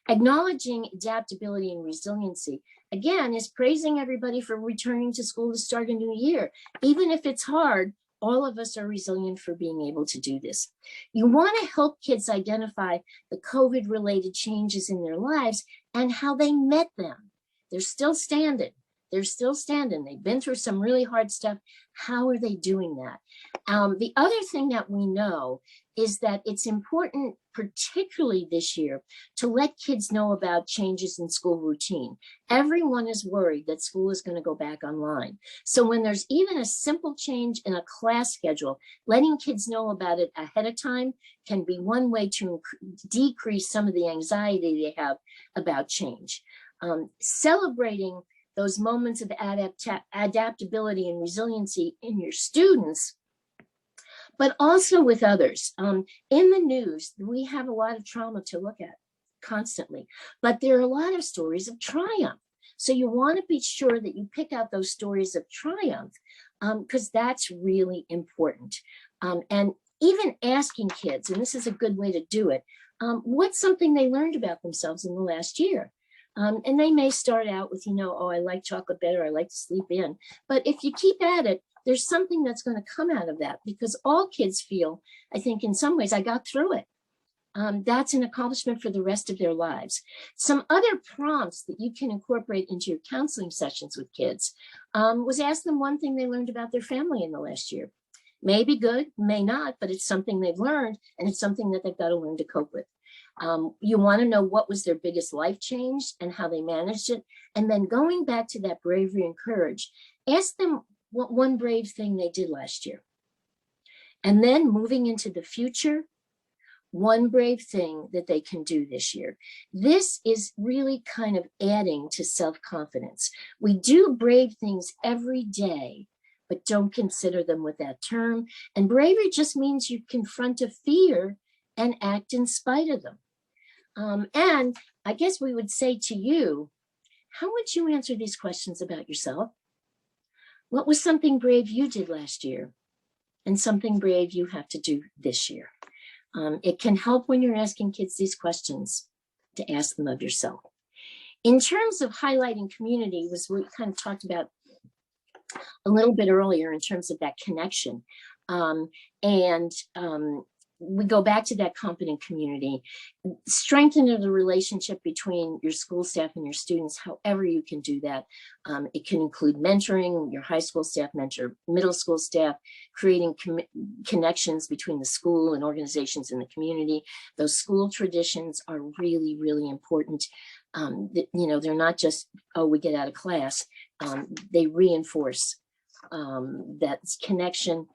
Speaker 2: Acknowledging adaptability and resiliency, again, is praising everybody for returning to school to start a new year. Even if it's hard, all of us are resilient for being able to do this. You want to help kids identify the COVID-related changes in their lives and how they met them. They're still standing. They're still standing. They've been through some really hard stuff. How are they doing that? The other thing that we know is that it's important, particularly this year, to let kids know about changes in school routine. Everyone is worried that school is going to go back online. So when there's even a simple change in a class schedule, letting kids know about it ahead of time can be one way to decrease some of the anxiety they have about change. Celebrating those moments of adaptability and resiliency in your students, but also with others. In the news, we have a lot of trauma to look at constantly, but there are a lot of stories of triumph. So you want to be sure that you pick out those stories of triumph, because that's really important. And even asking kids, and this is a good way to do it, what's something they learned about themselves in the last year? And they may start out with, oh, I like chocolate better, I like to sleep in. But if you keep at it, there's something that's going to come out of that, because all kids feel, I think in some ways, I got through it. That's an accomplishment for the rest of their lives. Some other prompts that you can incorporate into your counseling sessions with kids was ask them one thing they learned about their family in the last year. May be good, may not, but it's something they've learned, and it's something that they've got to learn to cope with. You want to know what was their biggest life change and how they managed it. And then going back to that bravery and courage, ask them what one brave thing they did last year. And then moving into the future, one brave thing that they can do this year. This is really kind of adding to self-confidence. We do brave things every day, but don't consider them with that term. And bravery just means you confront a fear and act in spite of them. And I guess we would say to you, how would you answer these questions about yourself? What was something brave you did last year and something brave you have to do this year? It can help when you're asking kids these questions to ask them of yourself. In terms of highlighting community, was what we kind of talked about a little bit earlier in terms of that connection. We go back to that confident community, strengthening the relationship between your school staff and your students, however you can do that. It can include mentoring, your high school staff mentor, middle school staff, creating connections between the school and organizations in the community. Those school traditions are really, really important. They're not just, oh, we get out of class. They reinforce that connection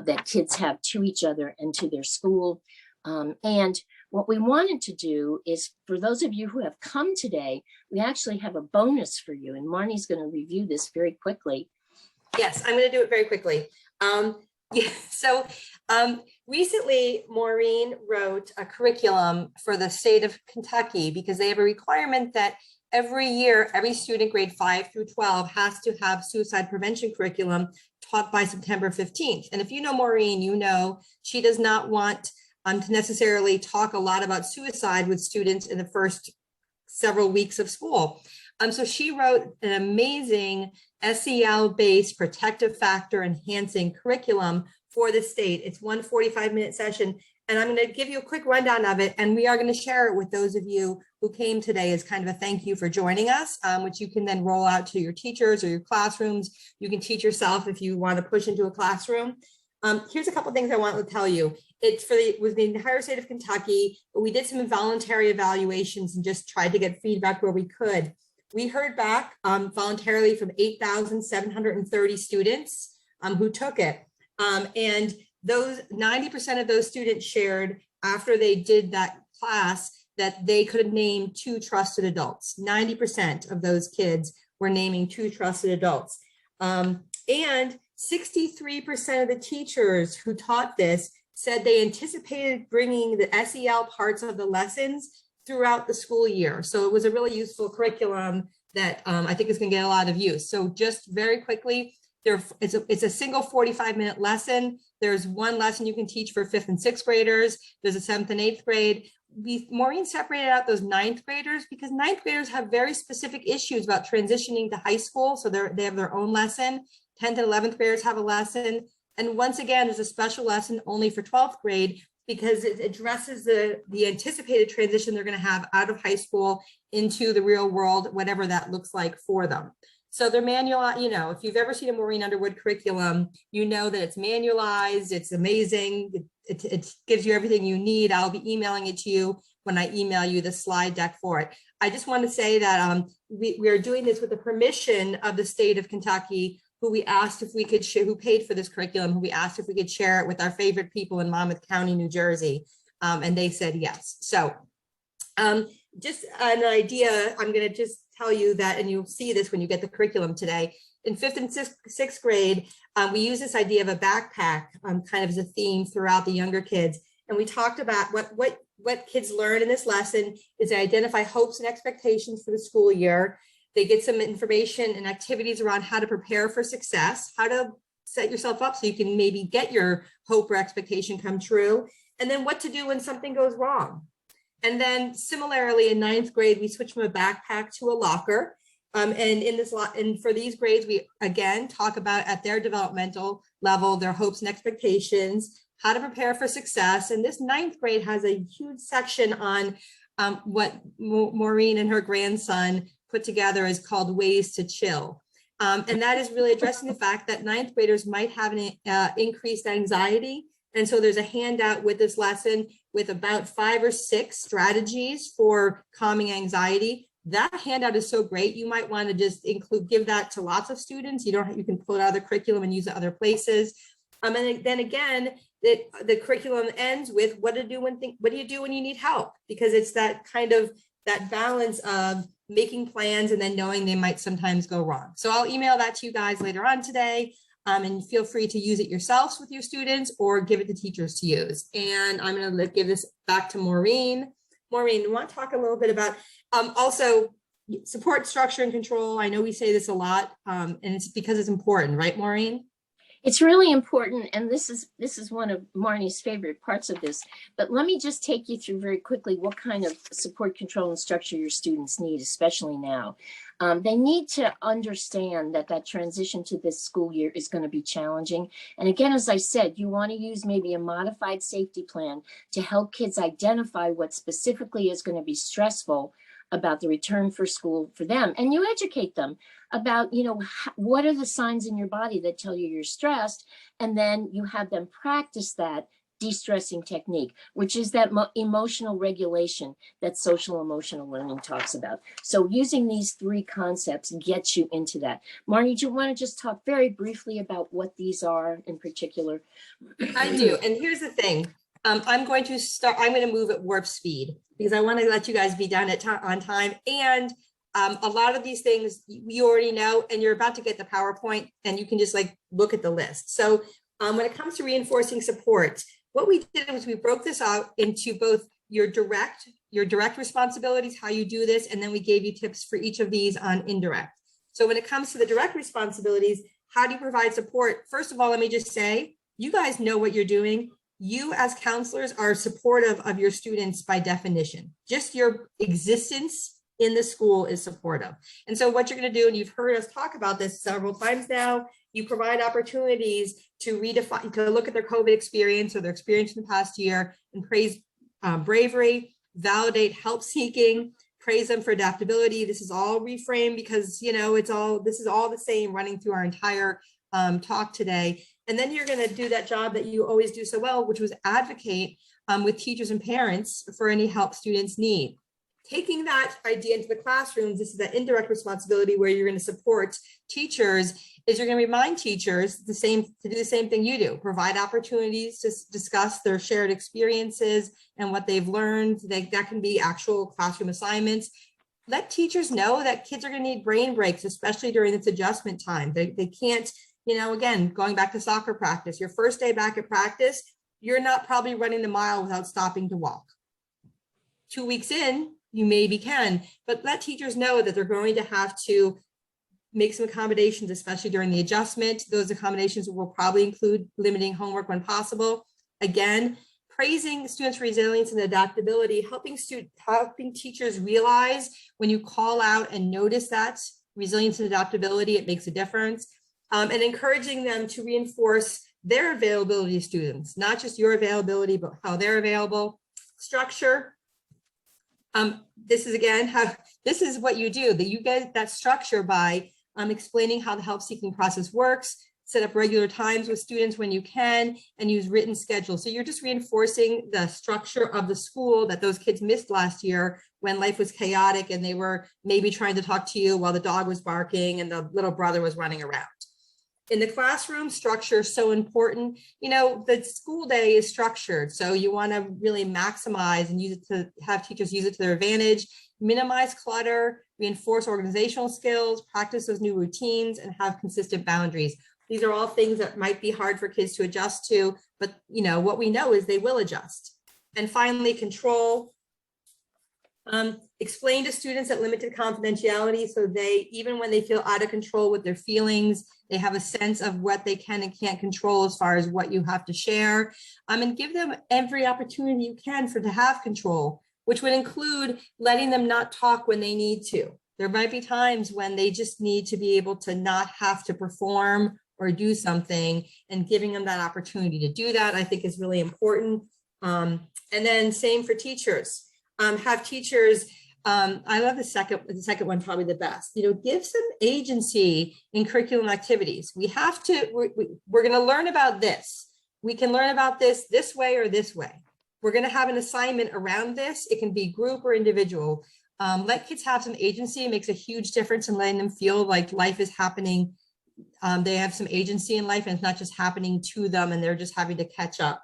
Speaker 2: that kids have to each other and to their school. And what we wanted to do is, for those of you who have come today, we actually have a bonus for you, and Marnie's going to review this very quickly.
Speaker 1: Yes, I'm going to do it very quickly. Recently, Maureen wrote a curriculum for the state of Kentucky because they have a requirement that every year, every student grade 5 through 12 has to have suicide prevention curriculum taught by September 15th. And if you know Maureen, you know she does not want to necessarily talk a lot about suicide with students in the first several weeks of school. So she wrote an amazing SEL-based protective factor enhancing curriculum for the state. It's one 45-minute session, and I'm going to give you a quick rundown of it, and we are going to share it with those of you who came today as kind of a thank you for joining us, which you can then roll out to your teachers or your classrooms. You can teach yourself if you want to push into a classroom. Here's a couple things I want to tell you. It's with the entire state of Kentucky, but we did some involuntary evaluations and just tried to get feedback where we could. We heard back voluntarily from 8,730 students who took it. And those 90% of those students shared after they did that class that they could name 2 trusted adults. 90% of those kids were naming 2 trusted adults. And 63% of the teachers who taught this said they anticipated bringing the SEL parts of the lessons throughout the school year. So it was a really useful curriculum that I think is going to get a lot of use. So just very quickly, it's a single 45-minute lesson. There's one lesson you can teach for 5th and 6th graders. There's a 7th and 8th grade. Maureen separated out those 9th graders because 9th graders have very specific issues about transitioning to high school. So they have their own lesson. 10th and 11th graders have a lesson. And once again, there's a special lesson only for 12th grade because it addresses the anticipated transition they're going to have out of high school into the real world, whatever that looks like for them. So they're manual, if you've ever seen a Maureen Underwood curriculum, you know that it's manualized, it's amazing, it gives you everything you need. I'll be emailing it to you when I email you the slide deck for it. I just want to say that we are doing this with the permission of the state of Kentucky, who we asked if we could share, who paid for this curriculum, who we asked if we could share it with our favorite people in Monmouth County, New Jersey, and they said yes. So just an idea, I'm going to just tell you that, and you'll see this when you get the curriculum today. In 5th and 6th grade, we use this idea of a backpack kind of as a theme throughout the younger kids. And we talked about what kids learn in this lesson is they identify hopes and expectations for the school year. They get some information and activities around how to prepare for success, how to set yourself up so you can maybe get your hope or expectation come true, and then what to do when something goes wrong. And then similarly in 9th grade, we switch from a backpack to a locker. And for these grades, we again talk about at their developmental level, their hopes and expectations, how to prepare for success. And this 9th grade has a huge section on what Maureen and her grandson put together is called Ways to Chill. And that is really addressing the fact that 9th graders might have an increased anxiety. And so there's a handout with this lesson with about 5 or 6 strategies for calming anxiety. That handout is so great. You might want to just give that to lots of students. You can pull it out of the curriculum and use it other places. And then again, the curriculum ends with what do you do when you need help? Because it's that kind of that balance of making plans and then knowing they might sometimes go wrong. So I'll email that to you guys later on today. And feel free to use it yourselves with your students or give it to teachers to use. And I'm going to give this back to Maureen. Maureen, you want to talk a little bit about also support, structure, and control. I know we say this a lot, and it's because it's important, right, Maureen?
Speaker 2: It's really important, and this is one of Marnie's favorite parts of this. But let me just take you through very quickly what kind of support, control, and structure your students need, especially now. They need to understand that that transition to this school year is going to be challenging. And again, as I said, you want to use maybe a modified safety plan to help kids identify what specifically is going to be stressful about the return for school for them. And you educate them about, what are the signs in your body that tell you you're stressed? And then you have them practice that de-stressing technique, which is that emotional regulation that social emotional learning talks about. So using these three concepts gets you into that. Marnie, do you want to just talk very briefly about what these are in particular?
Speaker 1: I do. And here's the thing. I'm going to move at warp speed because I want to let you guys be done on time. And a lot of these things you already know, and you're about to get the PowerPoint and you can just look at the list. So when it comes to reinforcing support, what we did was we broke this out into both your direct responsibilities, how you do this, and then we gave you tips for each of these on indirect. So when it comes to the direct responsibilities, how do you provide support? First of all, let me just say, you guys know what you're doing. You as counselors are supportive of your students by definition. Just your existence in the school is supportive. And so what you're going to do, and you've heard us talk about this several times now, you provide opportunities to redefine, to look at their COVID experience or their experience in the past year and praise bravery, validate help seeking, praise them for adaptability. This is all reframed because, this is all the same running through our entire talk today. And then you're going to do that job that you always do so well, which was advocate with teachers and parents for any help students need. Taking that idea into the classrooms, this is that indirect responsibility where you're going to support teachers, is you're going to remind teachers to do the same thing you do, provide opportunities to discuss their shared experiences and what they've learned. That can be actual classroom assignments. Let teachers know that kids are going to need brain breaks, especially during this adjustment time. They can't, again, going back to soccer practice, your first day back at practice, you're not probably running the mile without stopping to walk. 2 weeks in, you maybe can, but let teachers know that they're going to have to make some accommodations, especially during the adjustment. Those accommodations will probably include limiting homework when possible. Again, praising students' resilience and adaptability, helping teachers realize when you call out and notice that resilience and adaptability, it makes a difference. And encouraging them to reinforce their availability to students, not just your availability, but how they're available. Structure. This is what you do, that you get that structure by explaining how the help seeking process works, set up regular times with students when you can, and use written schedules. So you're just reinforcing the structure of the school that those kids missed last year when life was chaotic and they were maybe trying to talk to you while the dog was barking and the little brother was running around. In the classroom, structure is so important. The school day is structured, so you want to really maximize and use it to have teachers use it to their advantage, minimize clutter, reinforce organizational skills, practice those new routines, and have consistent boundaries. These are all things that might be hard for kids to adjust to, but what we know is they will adjust. And finally, control. Explain to students that limited confidentiality, so they, even when they feel out of control with their feelings, they have a sense of what they can and can't control as far as what you have to share, and give them every opportunity you can to have control, which would include letting them not talk when they need to. There might be times when they just need to be able to not have to perform or do something, and giving them that opportunity to do that, I think, is really important. And then same for teachers. Have teachers, I love the second one, probably the best, give some agency in curriculum activities. We're going to learn about this. We can learn about this way or this way. We're going to have an assignment around this. It can be group or individual. Let kids have some agency. It makes a huge difference in letting them feel like life is happening. They have some agency in life and it's not just happening to them and they're just having to catch up.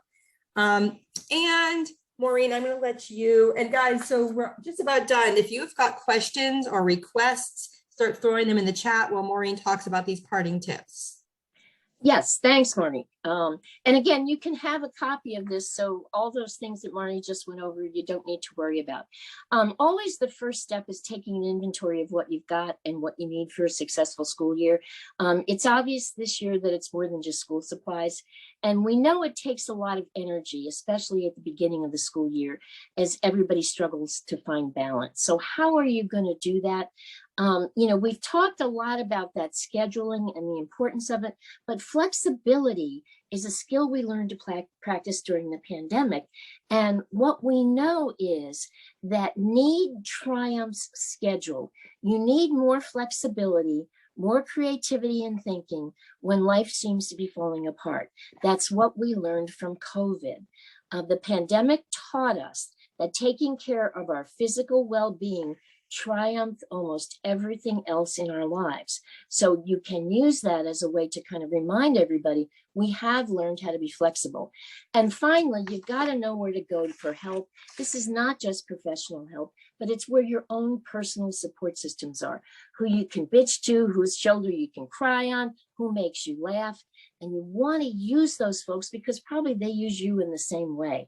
Speaker 1: And Maureen, I'm going to let you, and guys, so we're just about done. If you've got questions or requests, start throwing them in the chat while Maureen talks about these parting tips.
Speaker 2: Yes, thanks, Marnie. And again, you can have a copy of this. So all those things that Marnie just went over, you don't need to worry about. Always the first step is taking an inventory of what you've got and what you need for a successful school year. It's obvious this year that it's more than just school supplies. And we know it takes a lot of energy, especially at the beginning of the school year, as everybody struggles to find balance. So how are you going to do that? We've talked a lot about that scheduling and the importance of it, but flexibility is a skill we learned to practice during the pandemic. And what we know is that need triumphs schedule. You need more flexibility, more creativity and thinking when life seems to be falling apart. That's what we learned from COVID. The pandemic taught us that taking care of our physical well-being triumphed almost everything else in our lives. So you can use that as a way to kind of remind everybody we have learned how to be flexible. And finally, you've got to know where to go for help. This is not just professional help, but it's where your own personal support systems are, who you can bitch to, whose shoulder you can cry on, who makes you laugh. And you want to use those folks because probably they use you in the same way.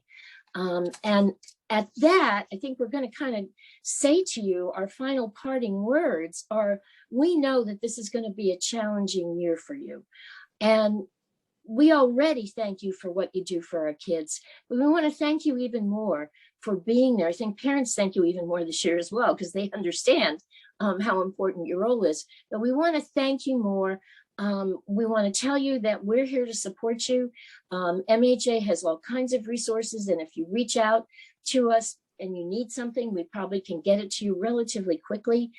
Speaker 2: And at that, I think we're going to kind of say to you, our final parting words are, we know that this is going to be a challenging year for you. And we already thank you for what you do for our kids, but we want to thank you even more for being there. I think parents thank you even more this year as well, because they understand how important your role is. But we want to thank you more. We want to tell you that we're here to support you. MHA has all kinds of resources, and if you reach out to us and you need something, we probably can get it to you relatively quickly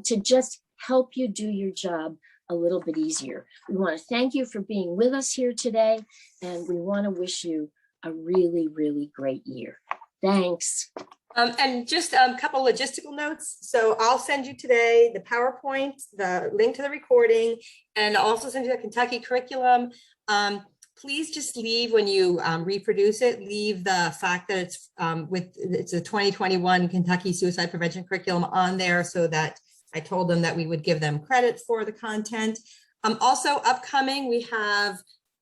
Speaker 2: to just help you do your job a little bit easier. We want to thank you for being with us here today, and we want to wish you a really, really great year. Thanks.
Speaker 1: And just a couple logistical notes. So I'll send you today the PowerPoint, the link to the recording, and I'll also send you the Kentucky curriculum. Please just leave when you reproduce it, leave the fact that it's a 2021 Kentucky suicide prevention curriculum on there, so that I told them that we would give them credit for the content. Also upcoming, we have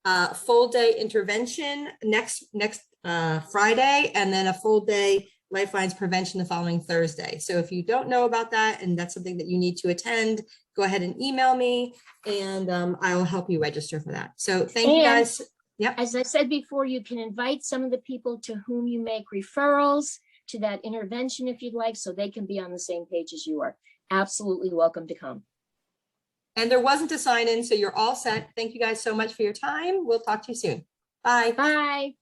Speaker 1: a full day intervention next Friday, and then a full day Lifelines prevention the following Thursday. So if you don't know about that and that's something that you need to attend, go ahead and email me, and I will help you register for that. So thank you guys. Yep.
Speaker 2: As I said before, you can invite some of the people to whom you make referrals to that intervention if you'd like, so they can be on the same page as you are. Absolutely welcome to come.
Speaker 1: And there wasn't a sign in, so you're all set. Thank you guys so much for your time. We'll talk to you soon. Bye.
Speaker 2: Bye.